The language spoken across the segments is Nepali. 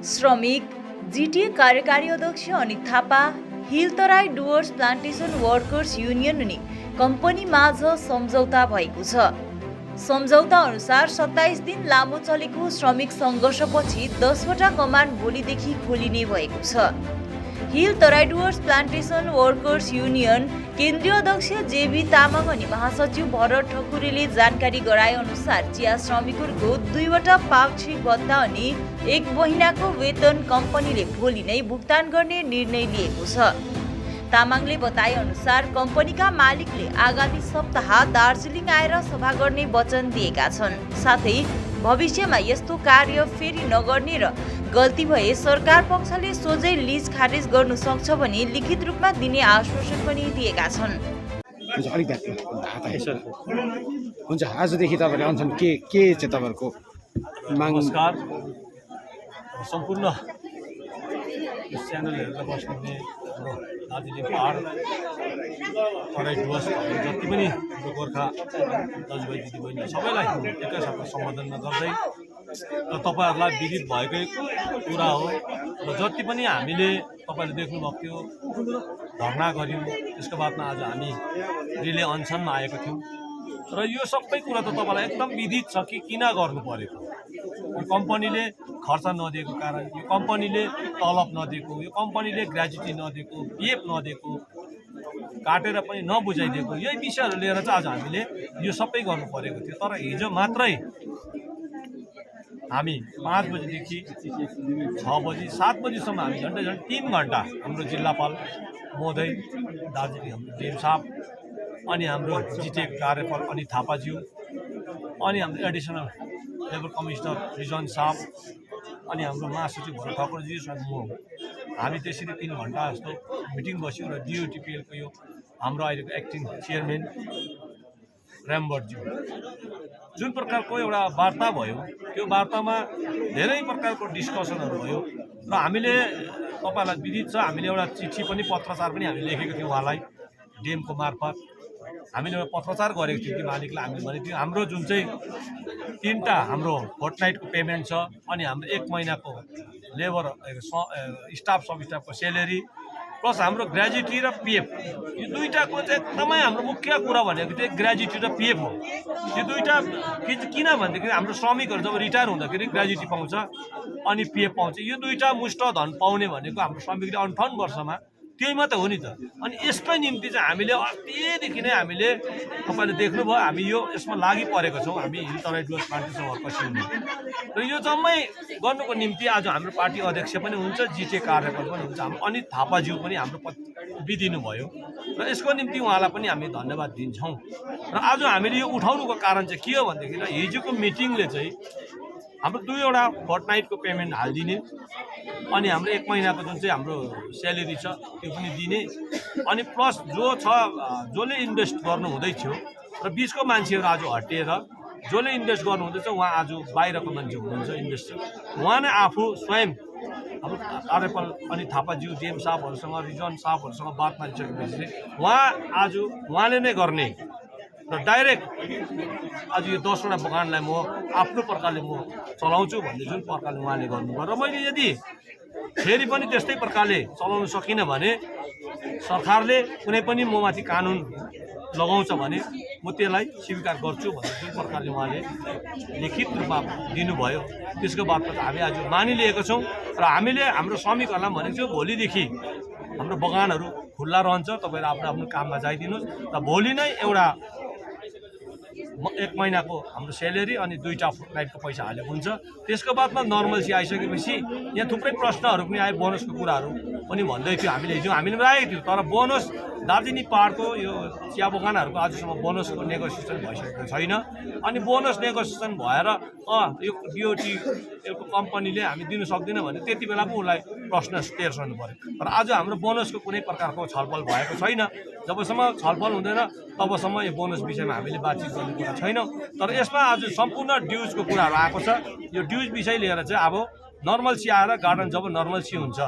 श्रमिक जिटिए कार्यकारी अध्यक्ष Anit Thapa hill Terai Dooars plantation workers union अनि कम्पनी माझ सम्झौता भएको छ। सम्झौता अनुसार 27 दिन लामो चलेको श्रमिक सङ्घर्षपछि 10वटा कमान भोलिदेखि खोलिने भएको छ। Hill Terai Dooars plantation workers union केन्द्रीय अध्यक्ष जेबी तामाङ अनि महासचिव भरत ठकुरीले जानकारी गराए अनुसार चिया श्रमिकहरूको 2वटा पाक्षिक भत्ता अनि 1 महिनाको वेतन कम्पनीले भोलि नै भुक्तान गर्ने निर्णय लिएको छ। तामाङले बताए अनुसार कम्पनीका मालिकले आगामी सप्ताह दार्जिलिङ आएर सभा गर्ने वचन दिएका छन्। साथै भविष्यमा यस्तो कार्य फेरि नगर्ने र गल्ती भए सरकार पक्षले सोझै लिज खारेज गर्नु सक्छ भनी लिखित रूपमा दिने आश्वासन पनि दिएका छन्। हुन्छ आजदेखि तपाईहरुले अनसन के चाहिँ तपाईहरुको माग? नमस्कार सम्पूर्ण च्यानलहरुलाई बस्नुहुने दार्जिलिङ पहाड तराई डुवर्स जति पनि गोर्खा दाजुभाइ दिदीबहिनी सबैलाई एकैसाथ सम्बोधन गर्दै र तपाईहरुलाई विदित भएकै कुरा हो र जति पनि हामीले तपाईले देख्नुभएको थियो धर्ना गर्यौं, त्यसको बादमा आज हामी रिले अनसनमा आएको थियौं र यो सबै कुरा त तपाईलाई एकदम विदित छ कि किन गर्नु परेको। यो कम्पनीले खर्च नदिएको कारण, यो कम्पनीले तलब नदिएको, यो कम्पनीले ग्र्याजुटी नदिएको, पिएफ नदिएको, काटेर पनि नबुझाइदिएको, यही विषयहरू लिएर चाहिँ आज हामीले यो सबै गर्नु परेको थियो। तर हिजो मात्रै हामी 5 बजेदेखि 6 बजी 7 बजीसम्म हामी झन्डै 3 घण्टा हाम्रो जिल्लापाल महोदय दार्जिलिङ हाम्रो डेम साहब अनि हाम्रो जिटिए कार्यपाल अनित थापाज्यू अनि हाम्रो एडिसनल लेबर कमिसनर रिजन साहब अनि हाम्रो महासचिव भरत ठकुरजीसँग हामी त्यसरी 3 घण्टा जस्तो मिटिङ बस्यौँ र डियुटिपिएलको यो हाम्रो अहिलेको एक्टिङ चेयरम्यान र्याम्बर्टज्यू जुन प्रकारको एउटा वार्ता भयो, त्यो वार्तामा धेरै प्रकारको डिस्कसनहरू भयो र हामीले तपाईलाई विदित छ हामीले एउटा चिठी पनि पत्रचार पनि हामीले लेखेको थियौँ उहाँलाई डेमको मार्फत। हामीले एउटा पत्रचार गरेको थियौँ कि मालिकलाई हामीले भनेको थियौँ हाम्रो जुन चाहिँ 3टा हाम्रो फोर्टनाइटको पेमेन्ट छ अनि हाम्रो 1 महिनाको लेबर स्टाफ सब स्टाफको सेलेरी प्लस हाम्रो ग्र्याजुटी र पिएफ, यो दुईटाको चाहिँ एकदमै हाम्रो मुख्य कुरा भनेको चाहिँ ग्र्याजुटी र पिएफ हो। यो दुईटा किन भन्दाखेरि हाम्रो श्रमिकहरू जब रिटायर हुँदाखेरि ग्र्याजुटी पाउँछ अनि पिएफ पाउँछ। यो दुईटा मुष्ट धन पाउने भनेको हाम्रो श्रमिकले 58 वर्षमा त्यही मात्रै हो नि त। अनि यसकै निम्ति चाहिँ हामीले अस्तिदेखि नै हामीले तपाईले देख्नुभयो हामी यसमा लागि परेको छौँ। हामी hill Terai Dooars plantation workers union र यो जम्मै गर्नुको निम्ति आज हाम्रो पार्टी अध्यक्ष पनि हुन्छ, जिटिए कार्यपाल पनि हुन्छ, हाम्रो अनित थापाज्यू पनि हाम्रो बिदिनु भयो र यसको निम्ति उहाँलाई पनि हामी धन्यवाद दिन्छौँ। र आज हामीले यो उठाउनुको कारण चाहिँ के हो भनेदेखि हिजोको मिटिङले चाहिँ हाम्रो 2वटा फोर्टनाइटको पेमेन्ट हालिदिने अनि हाम्रो 1 महिनाको जुन चाहिँ हाम्रो स्यालेरी छ त्यो पनि दिने अनि प्लस जसले इन्भेस्ट गर्नु हुँदै थियो र बिचको मान्छेहरू आज हटिएर जसले इन्भेस्ट गर्नु हुँदैछ उहाँ आज बाहिरको मान्छे हुनुहुन्छ इन्भेस्टर, उहाँ नै आफू स्वयं हाम्रो कार्यपाल अनि थापाज्यू डेम साहबहरूसँग रिजन साहबहरूसँग बात मारिसकेपछि उहाँले नै गर्ने र डाइरेक्ट आज यो 10वटा बगानलाई म आफ्नो प्रकारले म चलाउँछु भन्ने जुन प्रकारले उहाँले गर्नुभयो र मैले यदि फेरि पनि त्यस्तै प्रकारले चलाउन सकिनँ भने सरकारले कुनै पनि ममाथि कानुन लगाउँछ भने म त्यसलाई स्वीकार गर्छु भन्ने जुन प्रकारले उहाँले लिखित रूपमा दिनुभयो त्यसको बादमा हामी आज मानिलिएका छौँ र हामीले हाम्रो श्रमिकहरूलाई भनेको छौँ भोलिदेखि हाम्रो बगानहरू खुल्ला रहन्छ, तपाईँहरू आफ्नो आफ्नो काममा जाइदिनुहोस् र भोलि नै एउटा 1 महिनाको हाम्रो सेलेरी अनि 2टा फोर्टनाइटको पैसा हाले हुन्छ। त्यसको बादमा नर्मल्सी आइसकेपछि यहाँ थुप्रै प्रश्नहरू पनि आए, बोनसको कुराहरू पनि भन्दै थियो हामीले राखेको थियौँ। तर बोनस दार्जिलिङ पहाडको यो चिया बगानहरूको आजसम्म बोनसको नेगोसिएसन भइसकेको छैन अनि बोनस नेगोसिएसन भएर यो डिओटीको कम्पनीले हामी दिन सक्दैन भने त्यति बेला पो उसलाई प्रश्न तेर्सनु पर्यो। तर आज हाम्रो बोनसको कुनै प्रकारको छलफल भएको छैन। जबसम्म छलफल हुँदैन तबसम्म यो बोनस विषयमा हामीले बातचित गर्ने कुरा छैन। तर यसमा आज सम्पूर्ण ड्युजको कुराहरू आएको छ। यो ड्युज विषय लिएर चाहिँ अब नर्मल्सी आएर गार्डन जब नर्मल्सी हुन्छ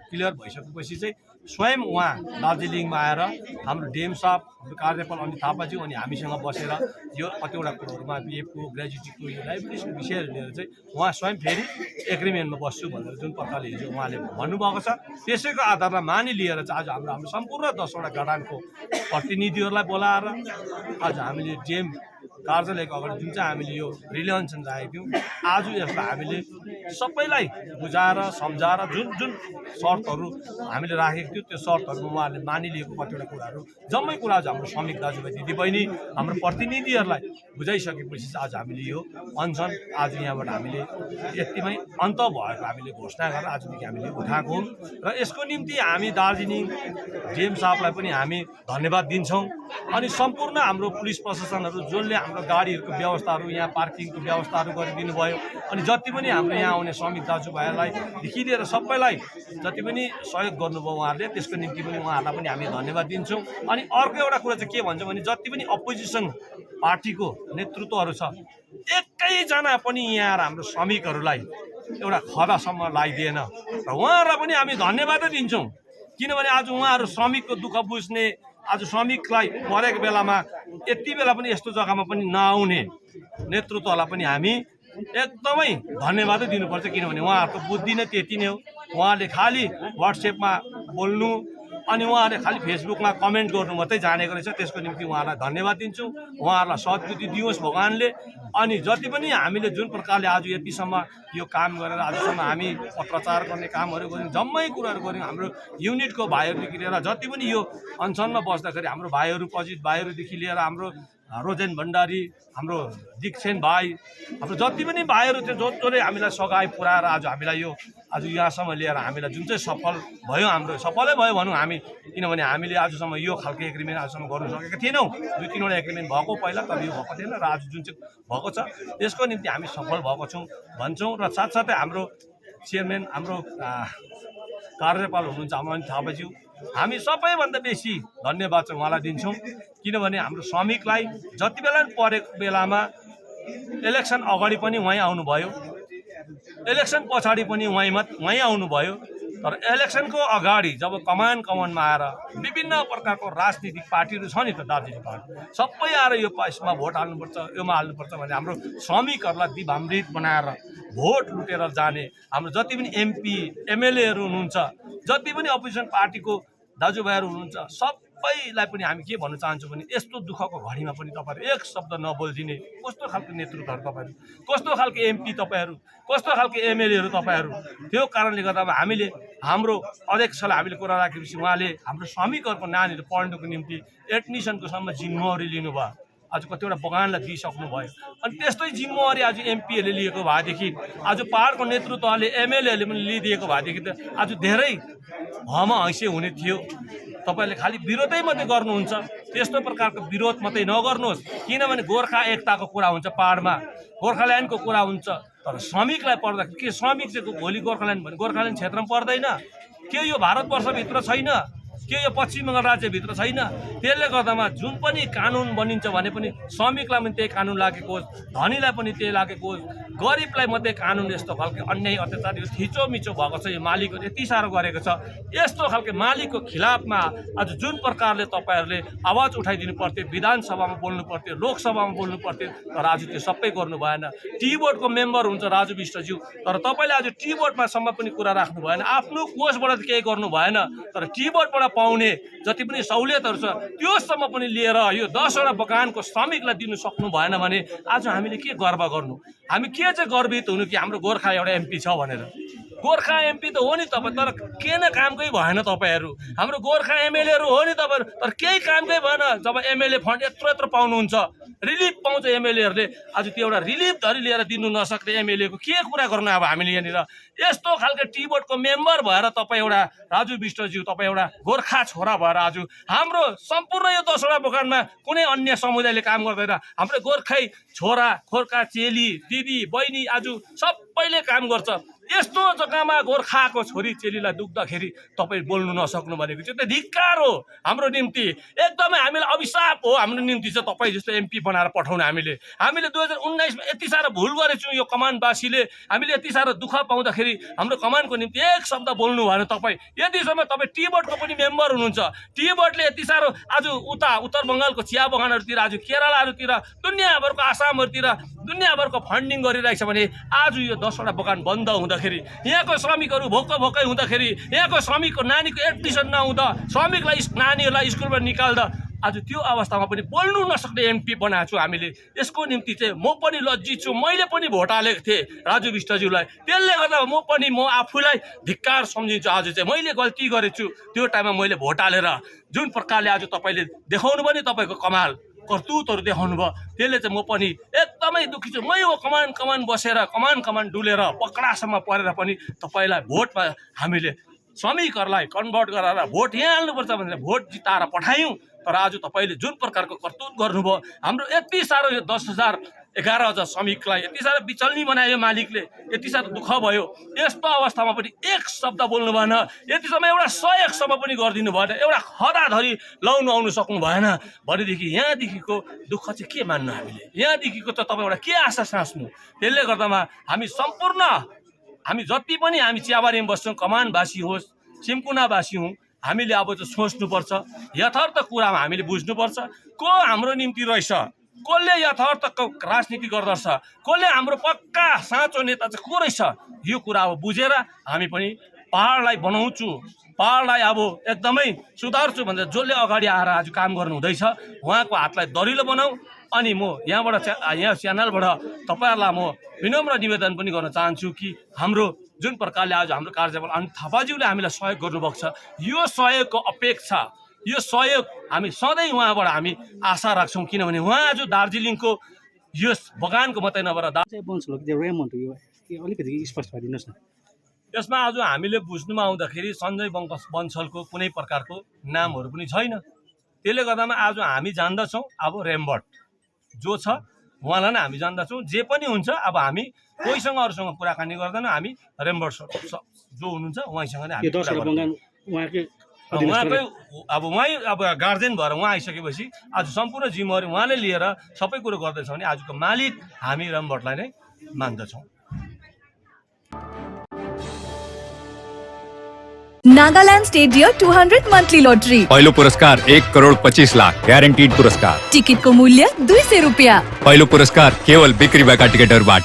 क्लियर भइसकेपछि चाहिँ स्वयं उहाँ दार्जिलिङमा आएर हाम्रो डेम साहब, हाम्रो कार्यपाल अनित थापाज्यू अनि हामीसँग बसेर यो कतिवटा कुरोहरूमा पिएफको, ग्र्याजुटीको, यो लाइब्रेरीको विषयहरू लिएर चाहिँ उहाँ स्वयं फेरि एग्रिमेन्टमा बस्छु भनेर जुन प्रकारले हिजो उहाँले भन्नुभएको छ त्यसैको आधारमा मानिलिएर चाहिँ आज हाम्रो सम्पूर्ण 10वटा गणानको प्रतिनिधिहरूलाई बोलाएर आज हामीले जेम कार्यालयको अगाडि जुन चाहिँ हामीले यो रिलेन्सन राखेको थियौँ आज यसलाई हामीले सबैलाई बुझाएर सम्झाएर जुन जुन शर्तहरू हामीले राखेको थियो त्यो शर्तहरूमा उहाँहरूले मानिलिएको कतिवटा कुराहरू जम्मै कुरा आज हाम्रो श्रमिक दाजुभाइ दिदीबहिनी हाम्रो प्रतिनिधिहरूलाई बुझाइसकेपछि चाहिँ आज हामीले यो अनसन आज यहाँबाट हामीले यतिमै अन्त भएको हामीले घोषणा गरेर आजदेखि हामीले उठाएको हौँ र यसको निम्ति हामी दार्जिलिङ डिएम साहबलाई पनि हामी धन्यवाद दिन्छौँ अनि सम्पूर्ण हाम्रो पुलिस प्रशासनहरू जसले हाम्रो गाडीहरूको व्यवस्थाहरू यहाँ पार्किङको व्यवस्थाहरू गरिदिनु भयो अनि जति पनि हाम्रो यहाँ आउने श्रमिक दाजुभाइहरूलाईदेखि लिएर सबैलाई जति पनि सहयोग गर्नुभयो उहाँहरूले त्यसको निम्ति पनि उहाँहरूलाई पनि हामी धन्यवाद दिन्छौँ अनि अर्को एउटा कुरा चाहिँ के भन्छ भने जति पनि अपोजिसन पार्टीको नेतृत्वहरू छ एकैजना पनि यहाँ हाम्रो श्रमिकहरूलाई एउटा खदासम्म लगाइदिएन र उहाँहरूलाई पनि हामी धन्यवादै दिन्छौँ किनभने आज उहाँहरू श्रमिकको दुःख बुझ्ने आज श्रमिकलाई परेको बेलामा यति बेला पनि यस्तो जग्गामा पनि नआउने नेतृत्वलाई पनि हामी एकदमै धन्यवादै दिनुपर्छ किनभने उहाँहरूको बुद्धि नै त्यति नै हो उहाँले खालि व्हाट्सएपमा बोल्नु अनि उहाँहरूले खालि फेसबुकमा कमेन्ट गर्नु मात्रै जानेको रहेछ त्यसको निम्ति उहाँलाई धन्यवाद दिन्छौँ उहाँहरूलाई सद्बुद्धि दियोस् भगवान्ले अनि जति पनि हामीले जुन प्रकारले आज यतिसम्म यो काम गरेर आजसम्म हामी पत्रचार गर्ने कामहरू गऱ्यौँ जम्मै कुराहरू गऱ्यौँ हाम्रो युनिटको भाइहरूदेखि लिएर जति पनि यो अनसनमा बस्दाखेरि हाम्रो भाइहरू पजित भाइहरूदेखि लिएर हाम्रो रोजेन भण्डारी हाम्रो दीक्षेन भाइ हाम्रो जति पनि भाइहरू थियो जसले हामीलाई सघाइ पुऱ्याएर आज हामीलाई यो आज यहाँसम्म लिएर हामीलाई जुन चाहिँ सफल भयो हाम्रो सफलै भयो भनौँ हामी किनभने हामीले आजसम्म यो खालको एग्रिमेन्ट आजसम्म गर्नु सकेका थिएनौँ 2-3वटा एग्रिमेन्ट भएको पहिला तर यो भएको थिएन र आज जुन चाहिँ भएको छ त्यसको निम्ति हामी सफल भएको छौँ भन्छौँ र साथसाथै हाम्रो चेयरम्यान हाम्रो कार्यपाल हुनुहुन्छ अमन थापाज्यू हामी सबैभन्दा बेसी धन्यवाद चाहिँ उहाँलाई दिन्छौँ किनभने हाम्रो श्रमिकलाई जति बेला परेको बेलामा इलेक्सन अगाडि पनि उहाँ आउनुभयो इलेक्सन पछाडि पनि उहाँ आउनुभयो तर इलेक्सनको अगाडि जब कमानमा आएर विभिन्न प्रकारको राजनीतिक पार्टीहरू छ नि त दार्जिलिङ पार्टी सबै आएर यो यसमा भोट हाल्नुपर्छ योमा हाल्नुपर्छ भने हाम्रो श्रमिकहरूलाई दिभामृत बनाएर भोट लुटेर जाने हाम्रो जति पनि एमपी एमएलएहरू हुनुहुन्छ जति पनि अपोजिसन पार्टीको दाजुभाइहरू हुनुहुन्छ सबैलाई पनि हामी के भन्न चाहन्छौँ भने यस्तो दुःखको घडीमा पनि तपाईँहरू एक शब्द नबोलिदिने कस्तो खालको नेतृत्वहरू तपाईँहरू कस्तो खालको एमपी तपाईँहरू कस्तो खालको एमएलएहरू तपाईँहरू त्यो कारणले गर्दा हामीले हाम्रो अध्यक्षलाई हामीले कुरा राखेपछि उहाँले हाम्रो श्रमिकहरूको नानीहरू पढ्नुको निम्ति एडमिसनको सम्म जिम्मेवारी लिनुभयो आज कतिवटा बगानलाई दिइसक्नु भयो अनि त्यस्तै जिम्मेवारी आज एमपीहरूले लिएको भएदेखि आज पहाडको नेतृत्वले एमएलएहरूले पनि लिइदिएको भएदेखि त आज धेरै हम हैसे हुने थियो तपाईँले खालि विरोधै मात्रै गर्नुहुन्छ त्यस्तो प्रकारको विरोध मात्रै नगर्नुहोस् किनभने गोर्खा एकताको कुरा हुन्छ पहाडमा गोर्खाल्यान्डको कुरा हुन्छ तर श्रमिकलाई पर्दा के श्रमिक चाहिँ भोलि गोर्खाल्यान्ड भने गोर्खाल्यान्ड क्षेत्रमा पर्दैन के यो भारतवर्षभित्र छैन के यो पश्चिम बङ्गाल राज्यभित्र छैन त्यसले गर्दामा जुन पनि कानुन बनिन्छ भने पनि श्रमिकलाई पनि त्यही कानुन लागेको होस् धनीलाई पनि त्यही लागेको होस् गरिबलाई मात्रै कानुन यस्तो खालको अन्याय अत्याचार यो थिचोमिचो भएको छ यो मालिकले यति साह्रो गरेको छ यस्तो खालको मालिकको खिलाफमा आज जुन प्रकारले तपाईँहरूले आवाज उठाइदिनु पर्थ्यो विधानसभामा बोल्नु पर्थ्यो लोकसभामा बोल्नु पर्थ्यो तर आज त्यो सबै गर्नु भएन टी बोर्डको मेम्बर हुन्छ राजु विष्टज्यू तर तपाईँले आज टी बोर्डमा सम्म पनि कुरा राख्नु भएन आफ्नो कोषबाट केही गर्नु भएन तर टी बोर्डबाट पाउने जति पनि सहुलियतहरू छ त्योसम्म पनि लिएर यो 10वटा बगानको श्रमिकलाई दिनु सक्नु भएन भने आज हामीले के गर्व गर्नु हामी के चाहिँ गर्वित हुनु कि हाम्रो गोर्खा एउटा एमपी छ भनेर गोर्खा एमपी त हो नि तपाईँ तर के न कामकै भएन तपाईँहरू हाम्रो गोर्खा एमएलएहरू हो नि तपाईँहरू तर केही कामकै भएन जब एमएलए फन्ड यत्रो पाउनुहुन्छ रिलिफ पाउँछ एमएलएहरूले आज त्यो एउटा रिलिफ धरि लिएर दिनु नसक्ने एमएलएको के कुरा गर्नु अब हामीले यहाँनिर यस्तो खालको टी बोर्डको मेम्बर भएर तपाईँ एउटा राजु विष्टज्यू तपाईँ एउटा गोर्खा छोरा भएर आज हाम्रो सम्पूर्ण यो 10वटा बगानमा कुनै अन्य समुदायले काम गर्दैन हाम्रो गोर्खै छोरा गोर्खा चेली दिदी बहिनी आज सबैले काम गर्छ यस्तो जग्गामा गोर्खाको छोरी चेलीलाई दुख्दाखेरि तपाईँ बोल्नु नसक्नु भनेको चाहिँ त्यो धिक्कार हो हाम्रो निम्ति एकदमै हामीलाई अभिशाप हो हाम्रो निम्ति चाहिँ तपाईँ जस्तो एमपी बनाएर पठाउनु हामीले 2019मा यति साह्रो भुल गरेछौँ यो कमानवासीले हामीले यति साह्रो दुःख पाउँदाखेरि हाम्रो कमानको निम्ति एक शब्द बोल्नु भएन तपाईँ यतिसम्म तपाईँ टी बोर्डको पनि मेम्बर हुनुहुन्छ टी बोर्डले यति साह्रो आज उता उत्तर बङ्गालको चिया बगानहरूतिर आज केरलाहरूतिर दुनियाँभरको आसामहरूतिर दुनियाँभरको फन्डिङ गरिरहेछ भने आज यो 10वटा बगान बन्द हुँदा हुँदाखेरि, यहाँको श्रमिकहरू भोकै हुँदाखेरि, यहाँको श्रमिकको नानीको एडमिसन नहुँदा, श्रमिकलाई नानीहरूलाई स्कुलबाट निकाल्दा आज त्यो अवस्थामा पनि बोल्नु नसक्ने एमपी बनाएको छु हामीले। यसको निम्ति चाहिँ म पनि लज्जित छु। मैले पनि भोट हालेको थिएँ राजु विष्टज्यूलाई, त्यसले गर्दा म आफूलाई धिक्कार सम्झिन्छु। आज चाहिँ मैले गल्ती गरेछु, त्यो टाइममा मैले भोट हालेर जुन प्रकारले आज तपाईँले देखाउनु पनि तपाईँको कमाल करतुतहरू देखाउनु भयो, त्यसले चाहिँ म पनि एकदमै दुःखी छु। मै हो कमान बसेर कमान डुलेर पकडासम्म परेर पनि तपाईँलाई भोटमा हामीले श्रमिकहरूलाई कन्भर्ट गराएर भोट यहाँ हाल्नुपर्छ भनेर भोट जिताएर पठायौँ। तर आज तपाईँले जुन प्रकारको करतुत गर्नुभयो, हाम्रो यति साह्रो यो 10,000-11,000 श्रमिकलाई यति साह्रो बिचल्नी बनायो मालिकले, यति साह्रो दुःख भयो। यस्तो अवस्थामा पनि एक शब्द बोल्नु भएन, यतिसम्म एउटा सहयोगसम्म पनि गरिदिनु भएन, एउटा खदाधरी लाउनु आउनु सक्नु भएन भनेदेखि यहाँदेखिको दुःख चाहिँ के मान्नु हामीले? यहाँदेखिको त तपाईँबाट के आशा साँच्नु? त्यसले गर्दामा हामी जति पनि हामी चियाबारीमा बस्छौँ, कमानवासी होस् सिम्कुनावासी हौँ, हामीले अब चाहिँ सोच्नुपर्छ, यथार्थ कुरामा हामीले बुझ्नुपर्छ को हाम्रो निम्ति रहेछ, कसले यथार्थको राजनीति गर्दछ, कसले हाम्रो पक्का साँचो नेता चाहिँ को रहेछ। यो कुरा अब बुझेर हामी पनि पहाडलाई बनाउँछु, पहाडलाई अब एकदमै सुधार्छु भनेर जसले अगाडि आएर आज काम गर्नु हुँदैछ उहाँको हातलाई दरिलो बनाऊ। अनि म यहाँ च्यानलबाट तपाईँहरूलाई म विनम्र निवेदन पनि गर्न चाहन्छु कि हाम्रो जुन प्रकारले आज हाम्रो कार्यबल अनित थापाज्यूले हामीलाई सहयोग गर्नुभएको छ, यो सहयोगको अपेक्षा, यो सहयोग हामी सधैँ उहाँबाट हामी आशा राख्छौँ। किनभने उहाँ आज दार्जिलिङको यस बगानको मात्रै नभएर अलिकति स्पष्ट गरिदिनुहोस् न। यसमा आज हामीले बुझ्नुमा आउँदाखेरि सञ्जय बन्सलको कुनै प्रकारको नामहरू पनि छैन। त्यसले गर्दामा आज हामी जान्दछौँ अब रेम्बर्ट जो छ उहाँलाई नै हामी जान्दछौँ। जे पनि हुन्छ अब हामी कोहीसँग अरूसँग कुराकानी गर्दैन, हामी रेम्बर्ट जो हुनुहुन्छ उहाँसँग नै हामी उहाँकै अब गार्जेन भएर उहाँ आइसकेपछि आज सम्पूर्ण जिम्मेवारी उहाँले लिएर सबै कुरो गर्दैछ भने आजको मालिक हामी रेम्बर्टलाई नै मान्दछौँ। Nagaland state dear 200 monthly lottery. पहिलो पुरस्कार 1,25,00,000 ग्यारेन्टीड पुरस्कार। टिकट को मूल्य 200 रुपया। पहिलो पुरस्कार केवल बिक्री भएका टिकटहरूबाट।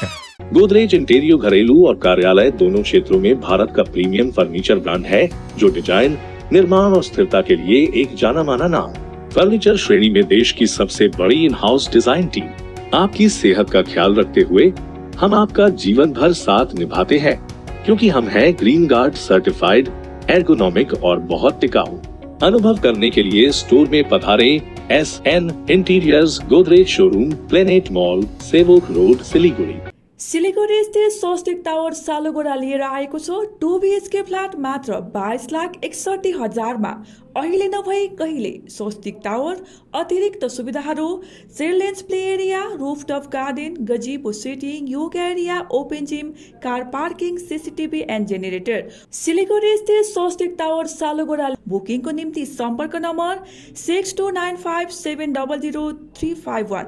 गोदरेज इंटीरियो घरेलू और कार्यालय दोनों क्षेत्रों में भारत का प्रीमियम फर्नीचर ब्रांड है, जो डिजाइन, निर्माण और स्थिरता के लिए एक जाना माना नाम। फर्नीचर श्रेणी में देश की सबसे बड़ी इन हाउस डिजाइन टीम। आपकी सेहत का ख्याल रखते हुए हम आपका जीवन भर साथ निभाते हैं, क्योंकि हम हैं ग्रीन गार्ड सर्टिफाइड, एर्गोनॉमिक और बहुत टिकाऊ। अनुभव करने के लिए स्टोर में पधारें। SN interiors, Godrej showroom, planet mall, Sevoke road, Siliguri. Siliguri स्थित स्वस्तिक टावर सालुगोडा लिएर आएको छ 2 BHK फ्ल्याट मात्र 22,61,000 अहिले नभई कहिले। स्वस्तिक टावर अतिरिक्त सुविधाहरू children's play area, rooftop garden, gazebo sitting, yoga area, open gym, car parking, CCTV and generator. Siliguri स्थित स्वस्तिक टावर सालुगोडा। बुकिङको निम्ति सम्पर्क number 6295700351।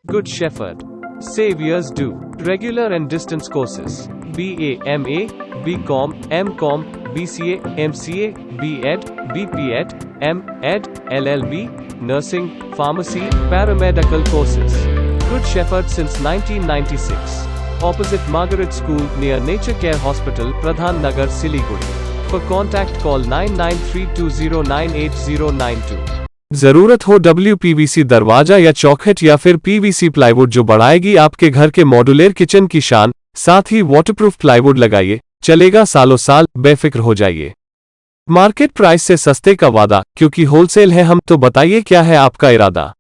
Good Shepherd. Saviors do. Regular and distance courses. BA, MA, BCom, MCom, BCA, MCA, BEd, BPEd, MEd, LLB, nursing, pharmacy, paramedical courses. Good Shepherd since 1996. Opposite Margaret School near Nature Care Hospital, Pradhan Nagar, Siliguri. For contact call 9932098092. जरूरत हो WPVC दरवाजा या चौखट या फिर PVC प्लाईवुड जो बढ़ाएगी आपके घर के मॉड्यूलर किचन की शान, साथ ही वाटरप्रूफ प्लाईवुड लगाइए, चलेगा सालों साल, बेफिक्र हो जाइए। मार्केट प्राइस से सस्ते का वादा, क्योंकि होलसेल है हम, तो बताइए क्या है आपका इरादा।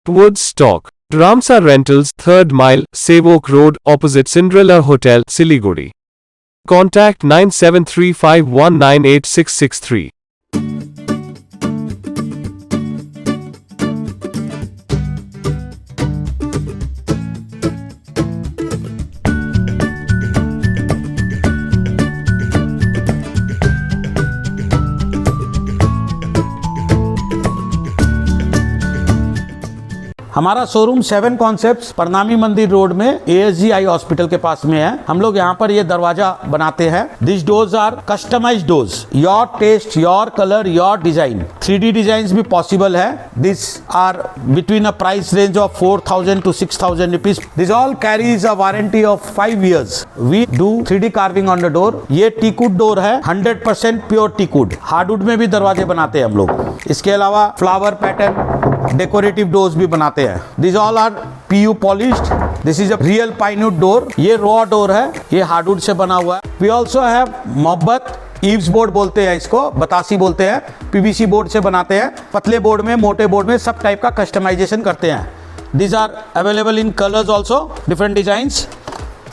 Would stock, Ramsa rentals, 3rd mile, Sevoke road, opposite Cinderella hotel, Siliguri. Contact 9735198663। हमारा शोरूम 7 कॉन्सेप्ट्स प्रणामी मंदिर रोड में ASG आई हॉस्पिटल के पास में है। हम लोग यहाँ पर ये दरवाजा बनाते हैं। This doors are customized doors, your taste, your colour, your design. 3D design भी पॉसिबल है। This are between a price range of 4,000 to 6,000 rupees. This all carries a warranty of 5 years. We do 3D carving on the door. ये टीकवुड डोर है, 100% प्योर टीकवुड। हार्डवुड में भी दरवाजे बनाते हैं हम लोग। इसके अलावा फ्लावर पैटर्न, डेकोरेटिव डोर्स भी बनाते हैं। These all are PU polished. This is a real pine wood door. ये रॉ डोर है, ये हार्डवुड से बना हुआ है। We also have मोहब्बत ईव्स बोर्ड बोलते हैं इसको, बतासी बोलते हैं। PVC बोर्ड से बनाते हैं। पतले बोर्ड में, मोटे बोर्ड में सब टाइप का कस्टमाइजेशन करते हैं। These are available in colors also, different designs.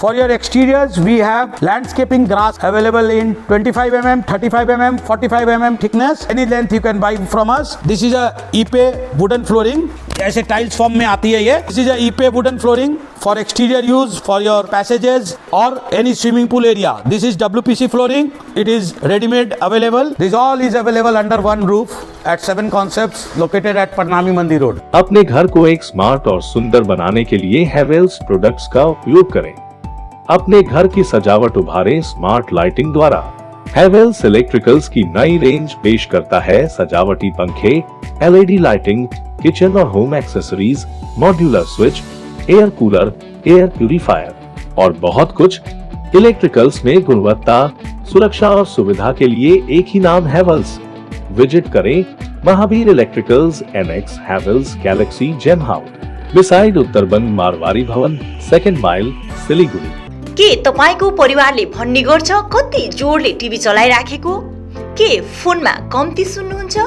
For your exteriors, we have landscaping grass available in 25 mm, 35 mm, 45 mm thickness. Any length you can buy from us. This is a Ipe wooden flooring. ऐसे टाइल्स फॉर्म में आती है ये। This is a Ipe wooden flooring for exterior use, for your passages or any swimming pool area. This is WPC flooring. It is ready-made available. This all is available under one roof at 7 Concepts located at Pranami Mandir Road. अपने घर को एक स्मार्ट और सुंदर बनाने के लिए हेवेल्स प्रोडक्ट्स का उपयोग करें। अपने घर की सजावट उभारें स्मार्ट लाइटिंग द्वारा। हेवेल्स इलेक्ट्रिकल्स की नई रेंज पेश करता है सजावटी पंखे, LED लाइटिंग, किचन और home accessories, modular switch, air cooler, air purifier और बहुत कुछ। इलेक्ट्रिकल्स में गुणवत्ता, सुरक्षा और सुविधा के लिए एक ही नाम हेवेल्स। विजिट करें Mahavir electricals, NX Havells galaxy gem house, beside Uttarban Marwari Bhawan, 2nd mile, Siliguri. के तपाईको परिवारले भन्ने गर्छ कति जोडले टिभी चलाइराखेको? के फोनमा कम्ती सुन्नुहुन्छ?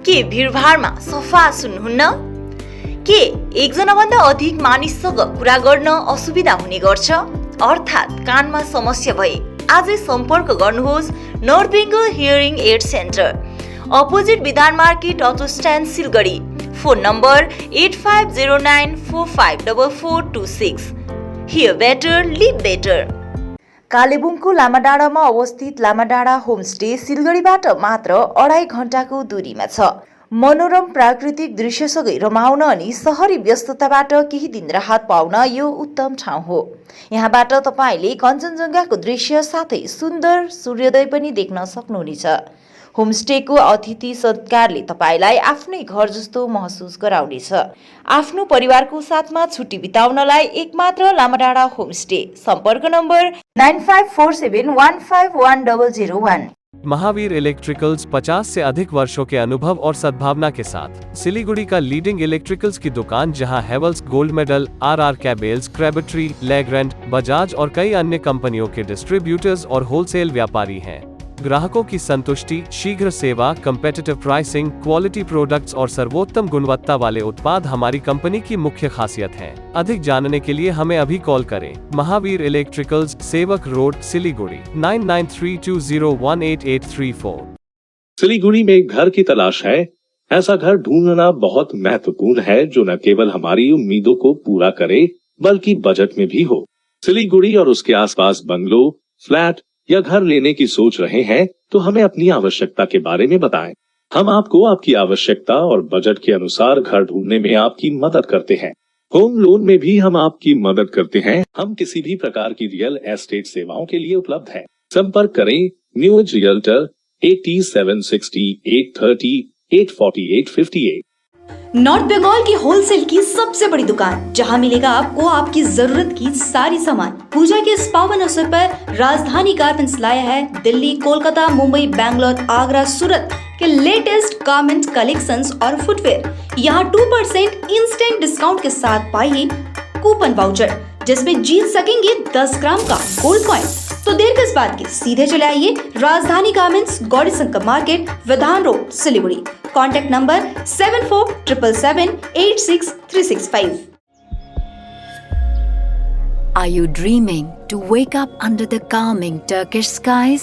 के भिडभाडमा सफा सुन्नुहुन्न? के एकजना भन्दा अधिक मानिससँग कुरा गर्न असुविधा हुने गर्छ? अर्थात् कानमा समस्या भए आजै सम्पर्क गर्नुहोस् north Bengal hearing aid centre, opposite Bidhan market, auto stand, Siliguri. Phone number 8509454426। Hear better, live better. कालेबुङको लामाडाँडामा अवस्थित लामाडाँडा होमस्टे सिलगढीबाट मात्र 2.5 घण्टाको दूरीमा छ। मनोरम प्राकृतिक दृश्यसँगै रमाउन अनि सहरी व्यस्तताबाट केही दिन राहत पाउन यो उत्तम ठाउँ हो। यहाँबाट तपाईले कञ्चनजङ्घाको दृश्य साथै सुन्दर सूर्योदय पनि देख्न सक्नुहुनेछ। होमस्टेको अतिथि सत्कारले तपाईलाई आफ्नै घर जस्तो महसुस गराउनेछ। आफ्नो परिवारको साथमा छुट्टी बिताउनलाई एकमात्र लामाडाँडा होमस्टे। सम्पर्क नम्बर 9547151001। महावीर इलेक्ट्रिकल्स 50 से अधिक वर्षों के अनुभव और सद्भावना के साथ सिलीगुड़ी का लीडिंग इलेक्ट्रिकल्स की दुकान, जहां Havells, gold medal, RR cables, Crabtree, Legrand, Bajaj और कई अन्य कंपनियों के डिस्ट्रीब्यूटर्स और होलसेल व्यापारी हैं। ग्राहकों की संतुष्टि, शीघ्र सेवा, कम्पेटिटिव प्राइसिंग, क्वालिटी प्रोडक्ट्स और सर्वोत्तम गुणवत्ता वाले उत्पाद हमारी कंपनी की मुख्य खासियत हैं। अधिक जानने के लिए हमें अभी कॉल करें। महावीर इलेक्ट्रिकल्स, सेवक रोड, सिलीगुड़ी, 9932018834। सिलीगुड़ी में घर की तलाश है? ऐसा घर ढूंढना बहुत महत्वपूर्ण है जो न केवल हमारी उम्मीदों को पूरा करे बल्कि बजट में भी हो। सिलीगुड़ी और उसके आसपास बंगलो, फ्लैट या घर लेने की सोच रहे हैं तो हमें अपनी आवश्यकता के बारे में बताएं। हम आपको आपकी आवश्यकता और बजट के अनुसार घर ढूंढने में आपकी मदद करते हैं। होम लोन में भी हम आपकी मदद करते हैं। हम किसी भी प्रकार की रियल एस्टेट सेवाओं के लिए उपलब्ध हैं। संपर्क करें new age realtor 8760 830 84858। North Bengal की होलसेल की सबसे बड़ी दुकान, जहां मिलेगा आपको आपकी जरूरत की सारी सामान। पूजा के इस पावन अवसर पर राजधानी गारमेंट्स लाया है दिल्ली, कोलकाता, मुंबई, बैंगलोर, आगरा, सूरत के लेटेस्ट गारमेंट कलेक्शंस और फुटवेयर। यहाँ 2% इंस्टेंट डिस्काउंट के साथ पाइए कूपन वाउचर, जिसमें जीत सकेंगे 10 ग्राम का गोल्ड कॉइन। तो देर किस बात की, सीधे चले आइए राजधानी गारमेंट्स, गौरी शंकर मार्केट, विधान road, Siliguri. Contact number 7477786365। Are you dreaming to wake up under the calming Turkish skies?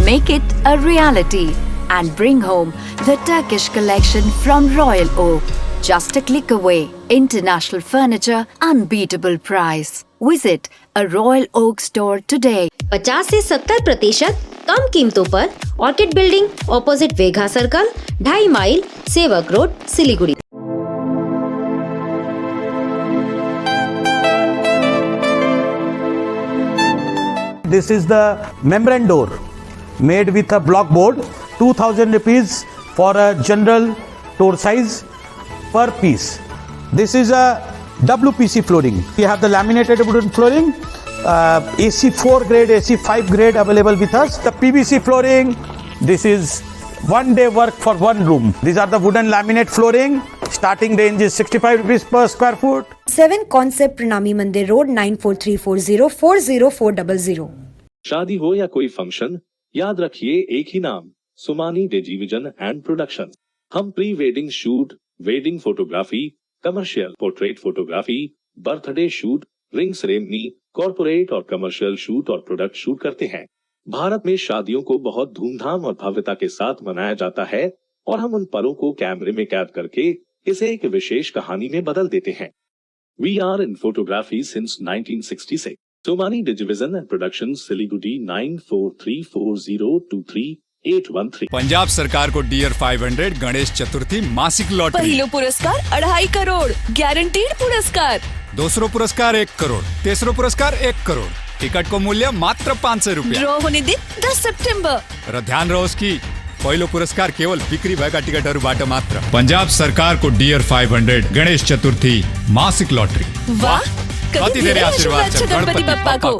Make it a reality and bring home the Turkish collection from Royal Oak. Just a click away. International furniture, unbeatable price. Visit a Royal Oak store today. 50 से 70% कम कीमतों पर orchid building, opposite Vega circle, 2.5 mile, Sevoke road, Siliguri. This is the membrane door made with a block board. 2000 rupees for a general door size per piece. This is a WPC flooring. We have the laminated wooden flooring, AC4 grade, AC5 grade available with us. The PVC flooring, this is 1 day work for 1 room. These are the wooden laminate flooring. Starting range is 65 rupees per square foot. 7 Concept Pranami Mandir Road 9434040400. शादी हो या कोई फंक्शन, याद रखिए एक ही नाम, सुमानी डिजीविजन एंड प्रोडक्शन। हम pre wedding shoot, wedding photography, commercial portrait photography, birthday shoot, ring ceremony, corporate और कमर्शियल शूट और प्रोडक्ट शूट करते हैं। भारत में शादियों को बहुत धूमधाम और भव्यता के साथ मनाया जाता है और हम उन पलों को कैमरे में कैद करके इसे एक विशेष कहानी में बदल देते हैं। We are in photography since 1966. Somani Digivision and Production, Siliguri 9434023813. Punjab सरकार को डियर 500 गणेश चतुर्थी मासिक लॉटरी। पहिलो पुरस्कार 2.5 करोड़ गारंटीड पुरस्कार। दूसरो पुरस्कार 1 करोड़, तेसरो पुरस्कार 1 करोड़। टिकट को मूल्य मात्र 500 रुपया। ड्रॉ होने दिन 10 सितंबर। र ध्यान रहोस् कि पहिलो पुरस्कार केवल बिक्री भएका टिकटहरूबाट मात्र। पंजाब सरकार को डियर 500 गणेश चतुर्थी मासिक लॉटरी। वाह, कति धेरै आशीर्वाद छ गणपति बप्पाको।